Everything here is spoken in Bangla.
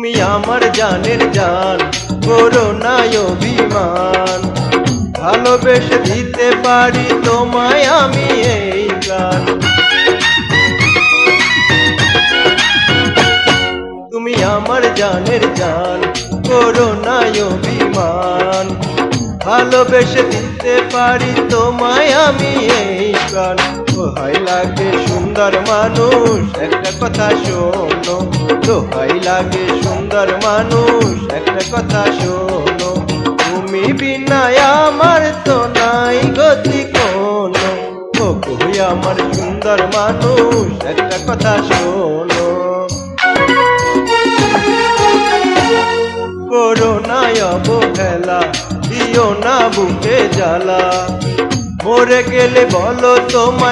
তুমি আমার জানের জান, করো না অভিমান। ভালোবেসে দিতে পারি তোমায় আমি এই প্রাণ। তুমি আমার জানের জান, করো না অভিমান। ভালোবেসে দিতে পারি তোমায় আমি এই প্রাণ। দোহাই লাগে সুন্দর মানুষ, একটা কথা শোনো। দোহাই লাগে সুন্দর মানুষ, একটা কথা শোনো। তুমি বিনা আমার তো নাই গতি কোনো। ও কই আমার সুন্দর মানুষ, একটা কথা শোনো। করো না অবহেলা, দিও না বুকে জ্বালা। মরে গেলে বলো তোমায়